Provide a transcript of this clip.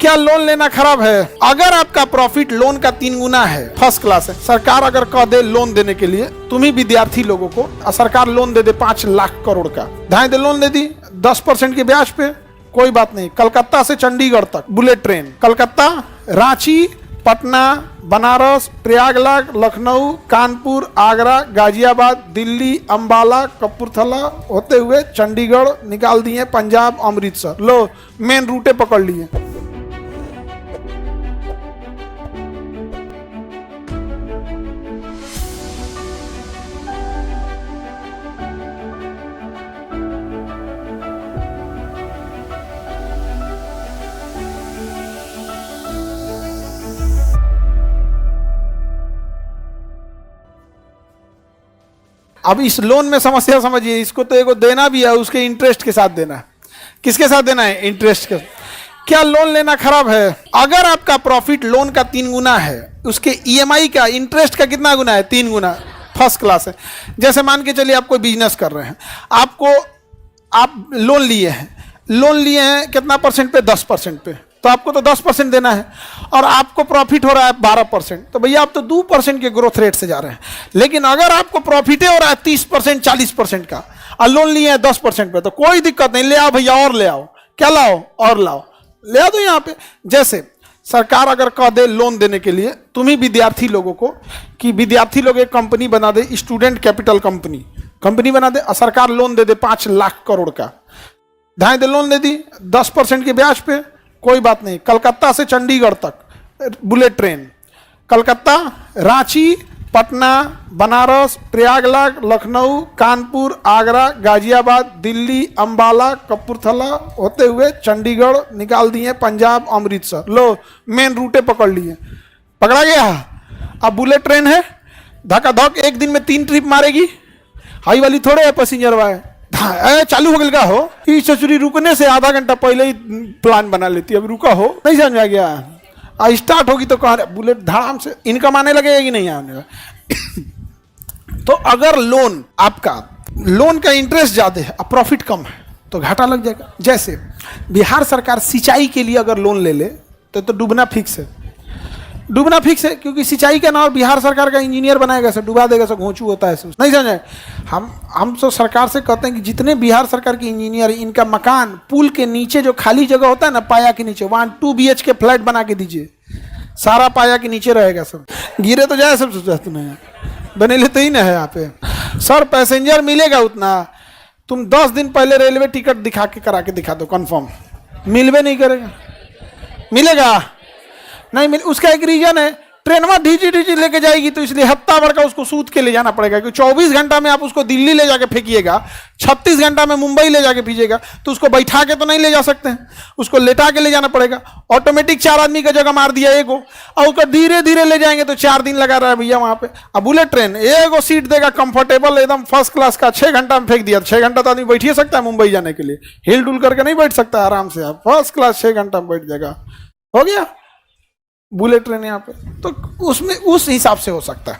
क्या लोन लेना खराब है? अगर आपका प्रॉफिट लोन का 3 गुना है, फर्स्ट क्लास है। सरकार अगर कह दे लोन देने के लिए, तुम ही विद्यार्थी लोगों को, सरकार लोन दे दे 5 लाख करोड़ का, ढाई दे लोन दे दी 10% के ब्याज पे, कोई बात नहीं। कलकत्ता से चंडीगढ़ तक बुलेट ट्रेन, कलकत्ता, रांची, पटना, बनारस, प्रयागराज, लखनऊ, कानपुर, आगरा, गाजियाबाद, दिल्ली, अंबाला, कपूरथला होते हुए चंडीगढ़ निकाल दिए, पंजाब, अमृतसर, लो मेन रूटे पकड़ लिए। अब इस लोन में समस्या समझिए, इसको तो एगो देना भी है, उसके इंटरेस्ट के साथ देना है। किसके साथ देना है? इंटरेस्ट के। क्या लोन लेना खराब है? अगर आपका प्रॉफिट लोन का 3 गुना है, उसके ईएमआई का इंटरेस्ट का कितना गुना है? 3 गुना, फर्स्ट क्लास है। जैसे मान के चलिए आप कोई बिजनेस कर रहे हैं, आप लोन लिए हैं कितना परसेंट पे? 10% पे, तो आपको तो 10% देना है, और आपको प्रॉफिट हो रहा है 12%, तो भैया आप तो 2% के ग्रोथ रेट से जा रहे हैं। लेकिन अगर आपको प्रॉफिट हो रहा है 30%, 40% का, और लोन लिए हैं 10% पे, तो कोई दिक्कत नहीं, ले आओ भैया, और ले आओ। क्या लाओ? और लाओ, ले आओ। तो यहाँ पे जैसे सरकार अगर कह दे लोन देने के लिए, तुम ही विद्यार्थी लोगों को, कि विद्यार्थी लोग एक कंपनी बना दे, स्टूडेंट कैपिटल कंपनी बना दे, और सरकार लोन दे दे 5 लाख करोड़ का, ढाई दे लोन दे दी 10% के ब्याज पे, कोई बात नहीं। कलकत्ता से चंडीगढ़ तक बुलेट ट्रेन, कलकत्ता, रांची, पटना, बनारस, प्रयागराज, लखनऊ, कानपुर, आगरा, गाजियाबाद, दिल्ली, अंबाला, कपूरथला होते हुए चंडीगढ़ निकाल दिए, पंजाब, अमृतसर, लो मेन रूटे पकड़ लिए। पकड़ा गया। अब बुलेट ट्रेन है, धक्का धक एक दिन में 3 ट्रिप मारेगी। हाई वाली थोड़े है, पैसेंजर वाले चालू हो गया हो, ई चचुरी रुकने से आधा घंटा पहले ही प्लान बना लेती है। अब रुका हो, नहीं समझ में आ गया। स्टार्ट होगी तो कह रहे बुलेट धड़ाम से इनकम आने लगेगा कि नहीं आने लगा। तो अगर लोन का इंटरेस्ट ज्यादा है और प्रॉफिट कम है, तो घाटा लग जाएगा। जैसे बिहार सरकार सिंचाई के लिए अगर लोन ले ले, तो डूबना फिक्स है, क्योंकि सिंचाई का नाम बिहार सरकार का इंजीनियर बनाएगा, सर डुबा देगा, सर घोंचू होता है, सर नहीं समझे। हम तो सरकार से कहते हैं कि जितने बिहार सरकार के इंजीनियर, इनका मकान पुल के नीचे जो खाली जगह होता है ना, पाया के नीचे, वहाँ 2 BHK फ्लैट बना के दीजिए, सारा पाया के नीचे रहेगा। सब गिरे तो जाए, सब सोचा तुम्हें बने लेते ही ना है। यहाँ पे सर पैसेंजर मिलेगा उतना, तुम 10 दिन पहले रेलवे टिकट करा के दिखा दो, कन्फर्म मिलवे नहीं करेगा। मिलेगा नहीं मिल। उसका एक रीजन है, ट्रेनवा ढीची लेके जाएगी, तो इसलिए हफ्ता भर का उसको सूत के ले जाना पड़ेगा। क्योंकि 24 घंटा में आप उसको दिल्ली ले जाके फेंकिएगा, 36 घंटा में मुंबई ले जाके भेजिएगा, तो उसको बैठा के तो नहीं ले जा सकते हैं, उसको लेटा के ले जाना पड़ेगा। ऑटोमेटिक 4 आदमी का जगह मार दिया एगो, और उसको धीरे धीरे ले जाएंगे तो 4 दिन लगा रहा है भैया वहां पे। अब बुलेट ट्रेन एगो सीट देगा कंफर्टेबल एकदम फर्स्ट क्लास का, 6 घंटा में फेंक दिया। 6 घंटा तो आदमी बैठ ही सकता है मुंबई जाने के लिए, हिल डुल करके नहीं बैठ सकता आराम से। आप फर्स्ट क्लास 6 घंटा में बैठ जाएगा, हो गया बुलेट ट्रेन यहाँ पे। तो उसमें उस हिसाब से हो सकता है।